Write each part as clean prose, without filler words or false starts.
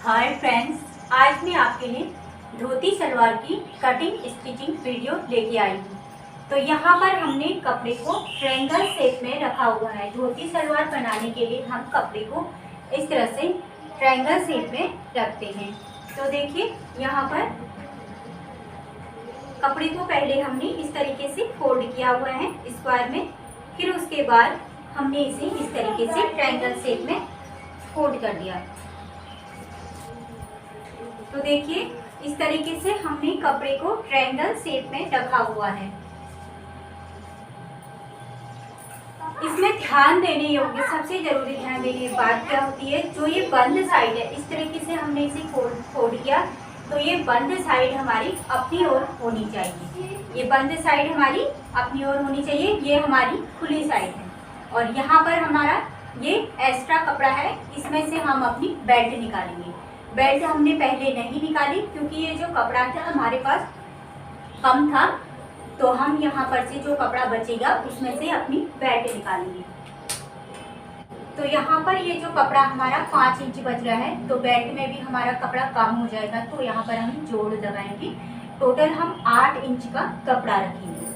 Hi friends, आज मैं आपके लिए धोती सलवार की कटिंग स्टिचिंग वीडियो लेके आई हूँ। तो यहाँ पर हमने कपड़े को ट्रायंगल शेप में रखा हुआ है। धोती सलवार बनाने के लिए हम कपड़े को इस तरह से ट्रायंगल शेप में रखते हैं। तो देखिए, यहाँ पर कपड़े को पहले हमने इस तरीके से फोल्ड किया हुआ है स्क्वायर में, फिर उसके बाद हमने इसे इस तरीके से ट्रायंगल शेप में फोल्ड कर दिया। तो देखिए, इस तरीके से हमने कपड़े को ट्रायंगल शेप में रखा हुआ है। इसमें ध्यान देने योग्य सबसे जरूरी ध्यान देने बात क्या होती है, जो ये बंद साइड है, इस तरीके से हमने इसे फोल्ड किया तो ये बंद साइड हमारी अपनी ओर होनी चाहिए। ये बंद साइड हमारी अपनी ओर होनी चाहिए, ये हमारी खुली साइड है। और यहाँ पर हमारा ये एक्स्ट्रा कपड़ा है, इसमें से हम अपनी बेल्ट निकालेंगे। बेल्ट हमने पहले नहीं निकाली क्योंकि ये जो कपड़ा था हमारे पास कम था, तो हम यहाँ पर से जो कपड़ा बचेगा उसमें से अपनी बेल्ट निकालेंगे। तो यहाँ पर ये जो कपड़ा हमारा 5 इंच बच रहा है, तो बेल्ट में भी हमारा कपड़ा कम हो जाएगा, तो यहाँ पर हम जोड़ लगाएंगे। टोटल हम 8 इंच का कपड़ा रखेंगे।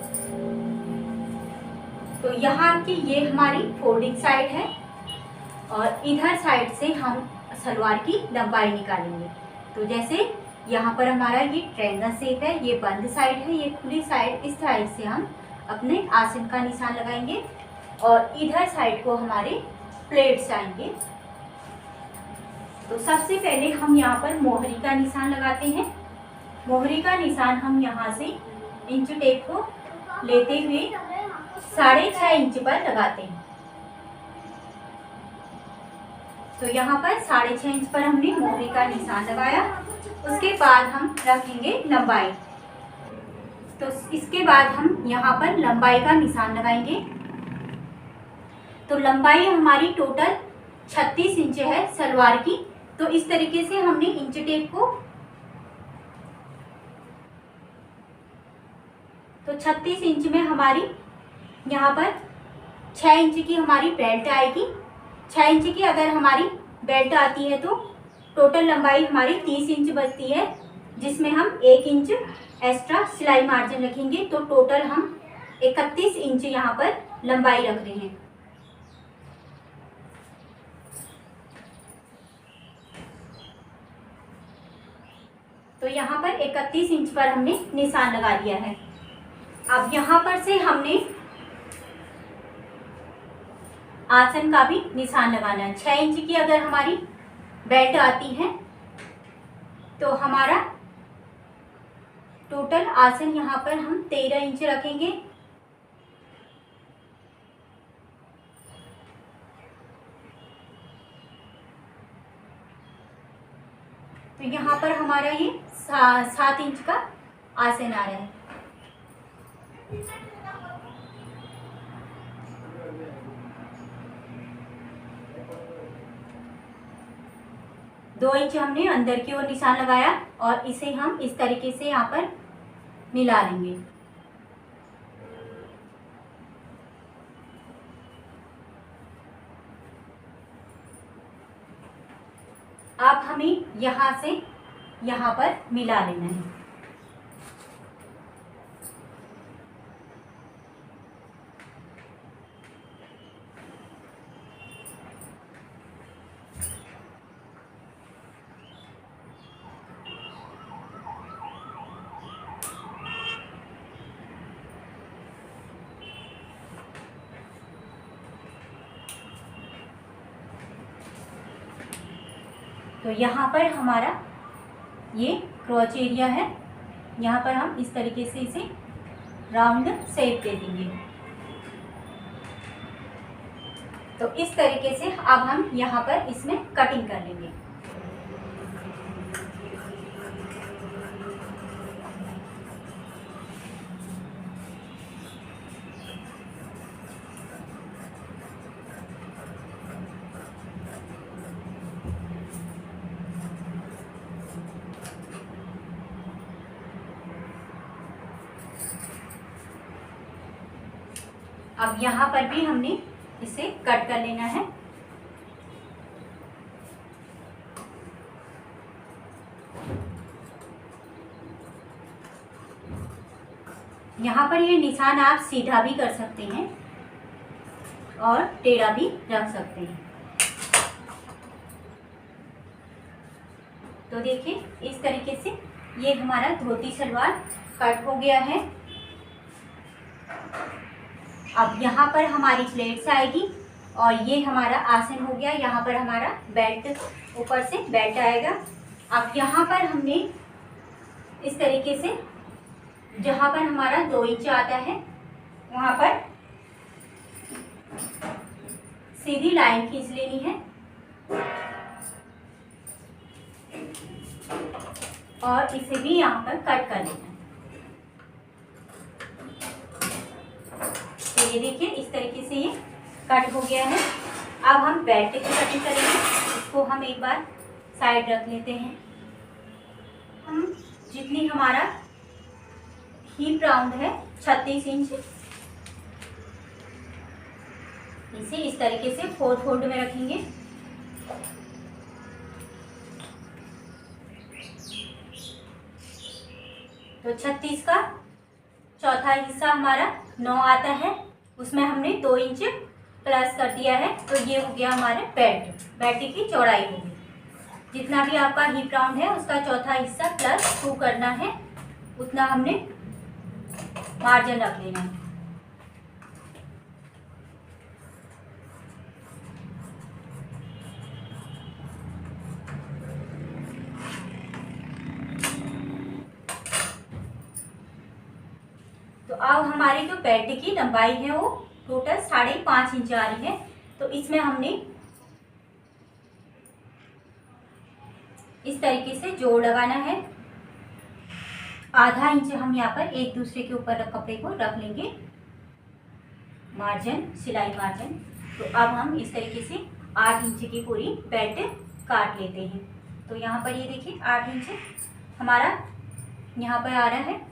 तो यहाँ की ये हमारी फोल्डिंग साइड है और इधर साइड से हम सलवार की लंबाई निकालेंगे। तो जैसे यहाँ पर हमारा ये ट्रायंगल शेप है, ये बंद साइड है, ये खुली साइड, इस साइड से हम अपने आसन का निशान लगाएंगे और इधर साइड को हमारे प्लेट्स आएंगे। तो सबसे पहले हम यहाँ पर मोहरी का निशान लगाते हैं। मोहरी का निशान हम यहाँ से इंच टेप को लेते हुए 6.5 इंच पर लगाते हैं। तो यहाँ पर 6.5 इंच पर हमने मोहरी का निशान लगाया। उसके बाद हम रखेंगे लंबाई। तो इसके बाद हम यहाँ पर लंबाई का निशान लगाएंगे। तो लंबाई हमारी टोटल 36 इंच है सलवार की। तो इस तरीके से हमने इंच टेप को, तो 36 इंच में हमारी यहाँ पर 6 इंच की हमारी बेल्ट आएगी। 6 इंच की अगर हमारी बेल्ट आती है तो टोटल लंबाई हमारी 30 इंच बचती है, जिसमें हम 1 इंच एक्स्ट्रा सिलाई मार्जिन रखेंगे। तो टोटल हम 31 इंच यहाँ पर लंबाई रख रहे हैं। तो यहाँ पर 31 इंच पर हमने निशान लगा दिया है। अब यहाँ पर से हमने आसन का भी निशान लगाना है। 6 इंच की अगर हमारी बेल्ट आती है तो हमारा टोटल आसन यहाँ पर हम 13 इंच रखेंगे। तो यहाँ पर हमारा ये 7 इंच का आसन आ रहा है। दो इंच हमने अंदर की ओर निशान लगाया और इसे हम इस तरीके से यहाँ पर मिला लेंगे। अब हमें यहाँ से यहाँ पर मिला लेना है। तो यहाँ पर हमारा ये क्रॉच एरिया है, यहाँ पर हम इस तरीके से इसे राउंड शेप दे देंगे। तो इस तरीके से अब हम यहाँ पर इसमें कटिंग कर लेंगे। अब यहाँ पर भी हमने इसे कट कर लेना है। यहाँ पर ये निशान आप सीधा भी कर सकते हैं और टेढ़ा भी रख सकते हैं। तो देखिए इस तरीके से ये हमारा धोती सलवार कट हो गया है। अब यहाँ पर हमारी प्लेट्स आएगी और ये हमारा आसन हो गया। यहाँ पर हमारा बेल्ट, ऊपर से बेल्ट आएगा। अब यहाँ पर हमने इस तरीके से जहाँ पर हमारा 2 इंच आता है वहाँ पर सीधी लाइन खींच लेनी है और इसे भी यहाँ पर कट कर लेना है। तो ये देखिए इस तरीके से ये कट हो गया है। अब हम बेल्ट की कटिंग करेंगे। इसको हम एक बार साइड रख लेते हैं। हम जितनी हमारा हिप राउंड है 36 इंच, इसे इस तरीके से 4 फोल्ड में रखेंगे। तो 36 का चौथा हिस्सा हमारा 9 आता है, उसमें हमने 2 इंच प्लस कर दिया है। तो ये हो गया हमारे बेल्ट की चौड़ाई होगी। जितना भी आपका हिप राउंड है उसका चौथा हिस्सा प्लस 2 करना है, उतना हमने मार्जिन रख लेना है। तो अब हमारी जो बेल्ट की लंबाई है वो टोटल 5.5 इंच आ रही है। तो इसमें हमने इस तरीके से जोड़ लगाना है। आधा इंच हम यहाँ पर एक दूसरे के ऊपर कपड़े को रख लेंगे, मार्जिन, सिलाई मार्जिन। तो अब हम इस तरीके से 8 इंच की पूरी बेल्ट काट लेते हैं। तो यहाँ पर ये देखिए 8 इंच हमारा यहाँ पर आ रहा है।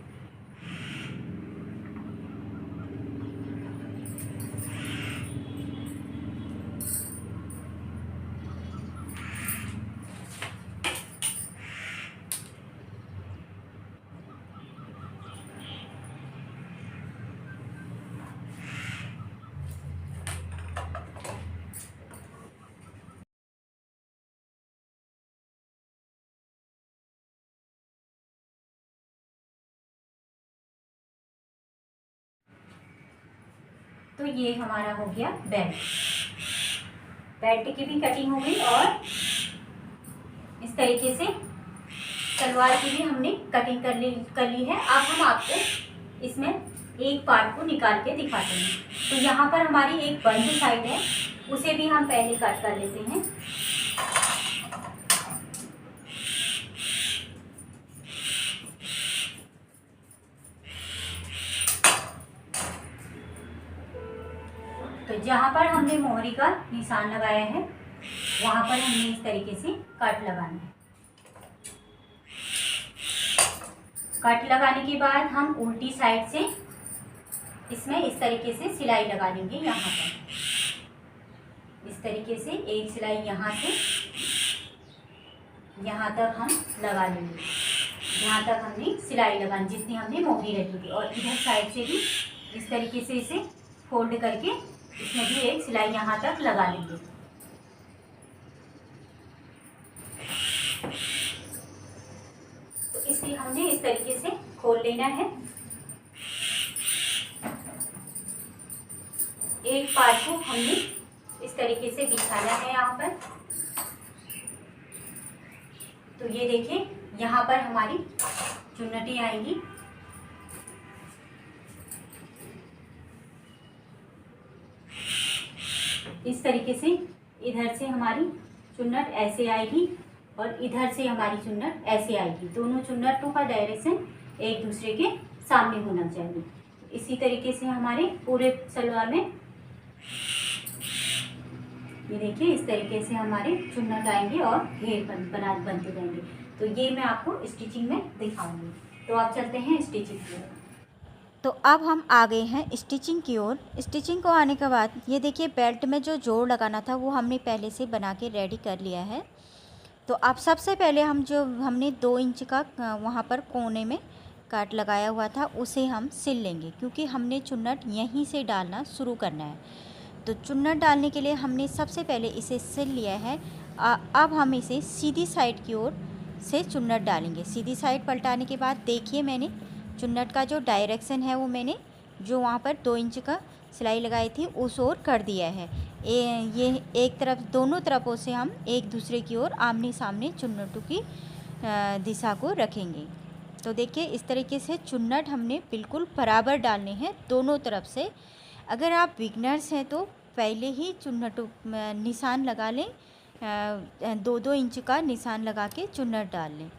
तो ये हमारा हो गया बेल्ट की भी कटिंग हो गई और इस तरीके से सलवार की भी हमने कटिंग कर ली है। अब हम आपको इसमें एक पार्ट को निकाल के दिखाते हैं। तो यहाँ पर हमारी एक बंद साइड है, उसे भी हम पहले कट कर लेते हैं। तो जहाँ पर हमने मोहरी का निशान लगाया है वहाँ पर हमने इस तरीके से कट लगाना है। कट लगाने के बाद हम उल्टी साइड से इसमें इस तरीके से सिलाई लगा लेंगे। यहाँ पर इस तरीके से एक सिलाई यहाँ से यहाँ तक हम लगा लेंगे, यहाँ तक हमने सिलाई लगानी जितनी हमने मोहरी रखी थी। और इधर साइड से भी इस तरीके से इसे फोल्ड करके इसमें भी एक सिलाई यहाँ तक लगा लेंगे। तो इसलिए हमने इस तरीके से खोल लेना है। एक पार्ट को हमने इस तरीके से बिछाना है यहाँ पर। तो ये देखिए यहाँ पर हमारी चुन्नटें आएंगी। इस तरीके से इधर से हमारी चुन्नट ऐसे आएगी और इधर से हमारी चुन्नट ऐसे आएगी। दोनों चुन्नटों का डायरेक्शन एक दूसरे के सामने होना चाहिए। इसी तरीके से हमारे पूरे सलवार में ये देखिए इस तरीके से हमारे चुन्नट आएंगे और घेर बनते जाएंगे। तो ये मैं आपको स्टिचिंग में दिखाऊंगी। तो आप चलते हैं स्टिचिंग की ओर। तो अब हम आ गए हैं स्टिचिंग की ओर। स्टिचिंग को आने के बाद ये देखिए बेल्ट में जो जोड़ लगाना था वो हमने पहले से बना के रेडी कर लिया है। तो अब सबसे पहले हमने 2 इंच का वहाँ पर कोने में काट लगाया हुआ था उसे हम सिल लेंगे, क्योंकि हमने चुन्नट यहीं से डालना शुरू करना है। तो चुन्नट डालने के लिए हमने सबसे पहले इसे सिल लिया है। अब हम इसे सीधी साइड की ओर से चुन्नट डालेंगे। सीधी साइड पलटाने के बाद देखिए मैंने चुन्नट का जो डायरेक्शन है वो मैंने जो वहाँ पर 2 इंच का सिलाई लगाई थी उस ओर कर दिया है। ये एक तरफ, दोनों तरफों से हम एक दूसरे की ओर आमने सामने चुन्नटों की दिशा को रखेंगे। तो देखिए इस तरीके से चुन्नट हमने बिल्कुल बराबर डालने हैं दोनों तरफ से। अगर आप बिगनर्स हैं तो पहले ही चुन्नटों निशान लगा लें, 2-2 इंच का निशान लगा के चुन्नट डाल लें।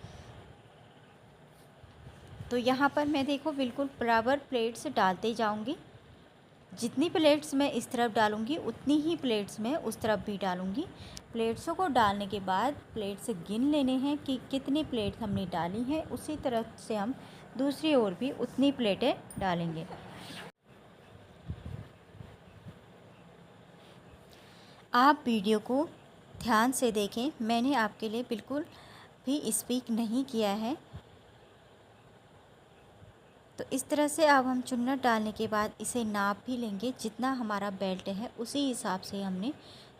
तो यहाँ पर मैं देखो बिल्कुल बराबर प्लेट्स डालते जाऊँगी। जितनी प्लेट्स मैं इस तरफ डालूँगी उतनी ही प्लेट्स मैं उस तरफ भी डालूँगी। प्लेट्सों को डालने के बाद प्लेट्स गिन लेने हैं कि कितनी प्लेट्स हमने डाली हैं, उसी तरह से हम दूसरी ओर भी उतनी प्लेटें डालेंगे। आप वीडियो को ध्यान से देखें, मैंने आपके लिए बिल्कुल भी स्पीक नहीं किया है। तो इस तरह से अब हम चुन्नट डालने के बाद इसे नाप भी लेंगे, जितना हमारा बेल्ट है उसी हिसाब से हमने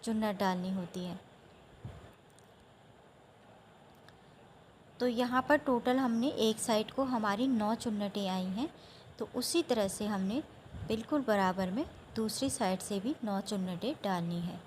चुन्नट डालनी होती है। तो यहाँ पर टोटल हमने एक साइड को हमारी 9 चुन्नटें आई हैं, तो उसी तरह से हमने बिल्कुल बराबर में दूसरी साइड से भी 9 चुन्नटें डालनी है।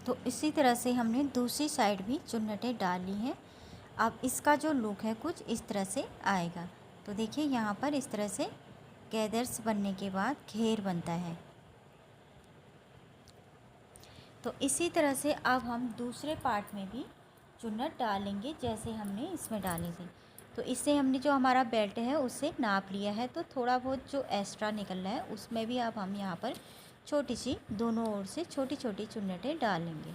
तो इसी तरह से हमने दूसरी साइड भी चुन्नटें डाल ली हैं। अब इसका जो लुक है कुछ इस तरह से आएगा। तो देखिए यहाँ पर इस तरह से गैदर्स बनने के बाद घेर बनता है। तो इसी तरह से अब हम दूसरे पार्ट में भी चुन्नट डालेंगे जैसे हमने इसमें डाली थी। तो इससे हमने जो हमारा बेल्ट है उससे नाप लिया है, तो थोड़ा बहुत जो एक्स्ट्रा निकल रहा है उसमें भी अब हम यहाँ पर छोटी सी दोनों ओर से छोटी छोटी चुन्नटें डालेंगे।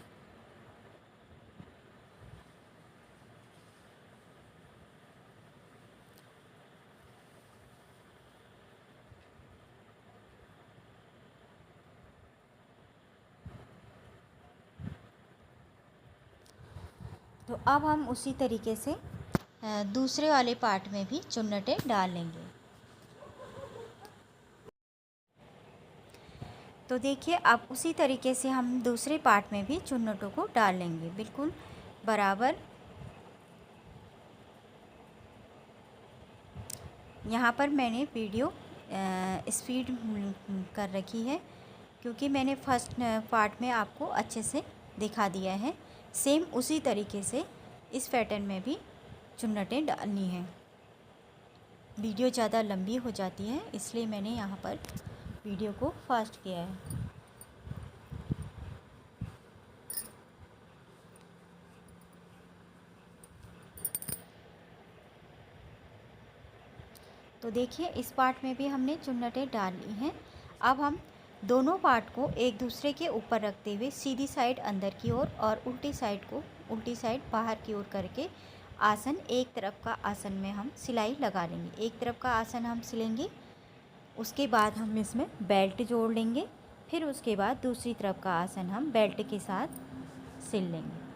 तो अब हम उसी तरीके से दूसरे वाले पार्ट में भी चुन्नटें डाल लेंगे। तो देखिए अब उसी तरीके से हम दूसरे पार्ट में भी चुन्नटों को डाल लेंगे बिल्कुल बराबर। यहाँ पर मैंने वीडियो स्पीड कर रखी है, क्योंकि मैंने फर्स्ट पार्ट में आपको अच्छे से दिखा दिया है। सेम उसी तरीके से इस पैटर्न में भी चुन्नटें डालनी हैं। वीडियो ज़्यादा लंबी हो जाती है इसलिए मैंने यहाँ पर वीडियो को फास्ट किया है। तो देखिए इस पार्ट में भी हमने चुन्नटें डाल ली हैं। अब हम दोनों पार्ट को एक दूसरे के ऊपर रखते हुए सीधी साइड अंदर की ओर और उल्टी साइड बाहर की ओर करके आसन, एक तरफ का आसन में हम सिलाई लगा लेंगे। एक तरफ का आसन हम सिलेंगे, उसके बाद हम इसमें बेल्ट जोड़ लेंगे, फिर उसके बाद दूसरी तरफ का आसन हम बेल्ट के साथ सिल लेंगे।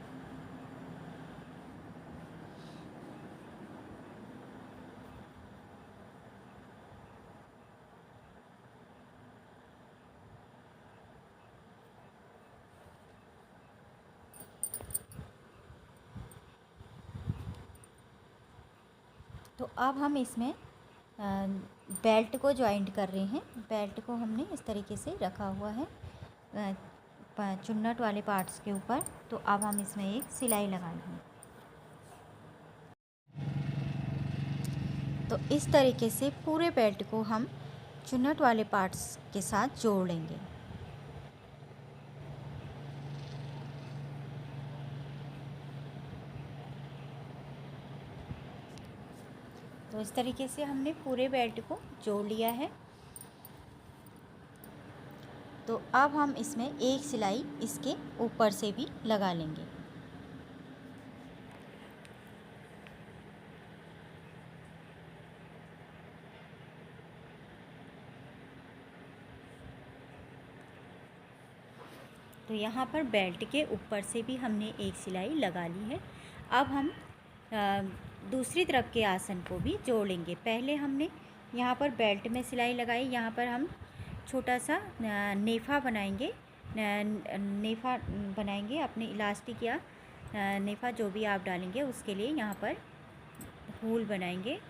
तो अब हम इसमें बेल्ट को जॉइंट कर रहे हैं। बेल्ट को हमने इस तरीके से रखा हुआ है चुन्नट वाले पार्ट्स के ऊपर। तो अब हम इसमें एक सिलाई लगाएंगे। तो इस तरीके से पूरे बेल्ट को हम चुन्नट वाले पार्ट्स के साथ जोड़ लेंगे। तो इस तरीके से हमने पूरे बेल्ट को जोड़ लिया है। तो अब हम इसमें एक सिलाई इसके ऊपर से भी लगा लेंगे। तो यहाँ पर बेल्ट के ऊपर से भी हमने एक सिलाई लगा ली है। अब हम दूसरी तरफ के आसन को भी जोड़ लेंगे। पहले हमने यहाँ पर बेल्ट में सिलाई लगाई, यहाँ पर हम छोटा सा नेफा बनाएंगे। नेफा बनाएंगे अपने इलास्टिक या नेफा जो भी आप डालेंगे उसके लिए यहाँ पर होल बनाएंगे।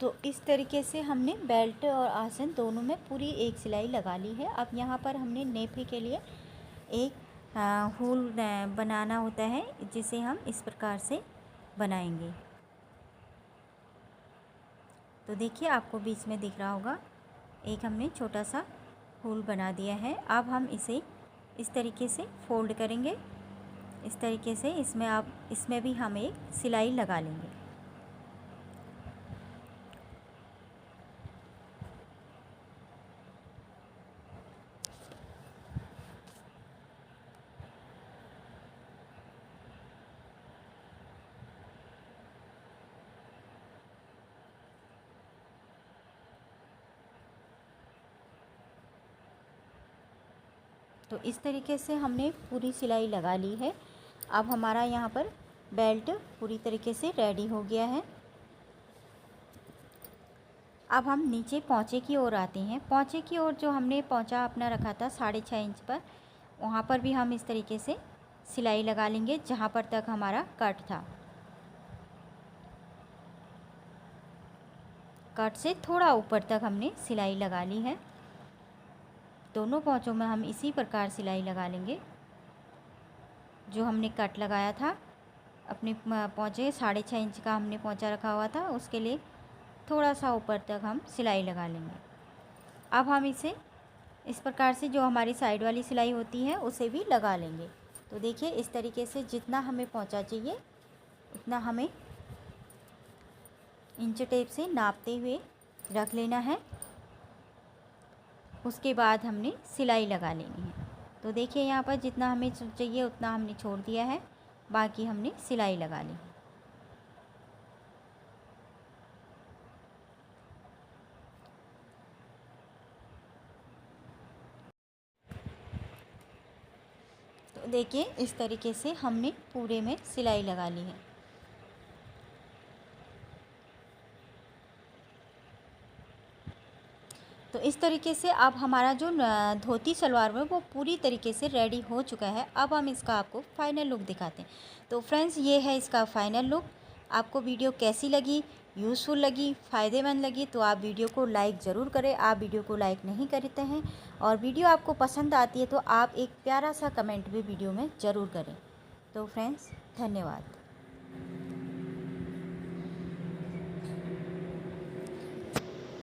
तो इस तरीके से हमने बेल्ट और आसन दोनों में पूरी एक सिलाई लगा ली है। अब यहाँ पर हमने नेफे के लिए एक होल बनाना होता है, जिसे हम इस प्रकार से बनाएंगे। तो देखिए आपको बीच में दिख रहा होगा, एक हमने छोटा सा होल बना दिया है। अब हम इसे इस तरीके से फोल्ड करेंगे। इस तरीके से इसमें भी हम एक सिलाई लगा लेंगे। तो इस तरीके से हमने पूरी सिलाई लगा ली है। अब हमारा यहाँ पर बेल्ट पूरी तरीके से रेडी हो गया है। अब हम नीचे पोंचे की ओर आते हैं। पोंचे की ओर जो हमने पोंचा अपना रखा था 6.5 इंच पर, वहाँ पर भी हम इस तरीके से सिलाई लगा लेंगे जहाँ पर तक हमारा कट था। कट से थोड़ा ऊपर तक हमने सिलाई लगा ली है। दोनों पोंचों में हम इसी प्रकार सिलाई लगा लेंगे। जो हमने कट लगाया था अपने पोंचे 6.5 इंच का हमने पोंचा रखा हुआ था, उसके लिए थोड़ा सा ऊपर तक हम सिलाई लगा लेंगे। अब हम इसे इस प्रकार से जो हमारी साइड वाली सिलाई होती है उसे भी लगा लेंगे। तो देखिए इस तरीके से जितना हमें पोंचा चाहिए उतना हमें इंच टेप से नापते हुए रख लेना है। उसके बाद हमने सिलाई लगा लेनी है। तो देखिए यहाँ पर जितना हमें चाहिए उतना हमने छोड़ दिया है, बाकी हमने सिलाई लगा ली। तो देखिए इस तरीके से हमने पूरे में सिलाई लगा ली है। तो इस तरीके से अब हमारा जो धोती सलवार में वो पूरी तरीके से रेडी हो चुका है। अब हम इसका आपको फाइनल लुक दिखाते हैं। तो फ्रेंड्स ये है इसका फाइनल लुक। आपको वीडियो कैसी लगी, यूज़फुल लगी, फ़ायदेमंद लगी तो आप वीडियो को लाइक ज़रूर करें। आप वीडियो को लाइक नहीं करते हैं और वीडियो आपको पसंद आती है तो आप एक प्यारा सा कमेंट भी वीडियो में ज़रूर करें। तो फ्रेंड्स धन्यवाद।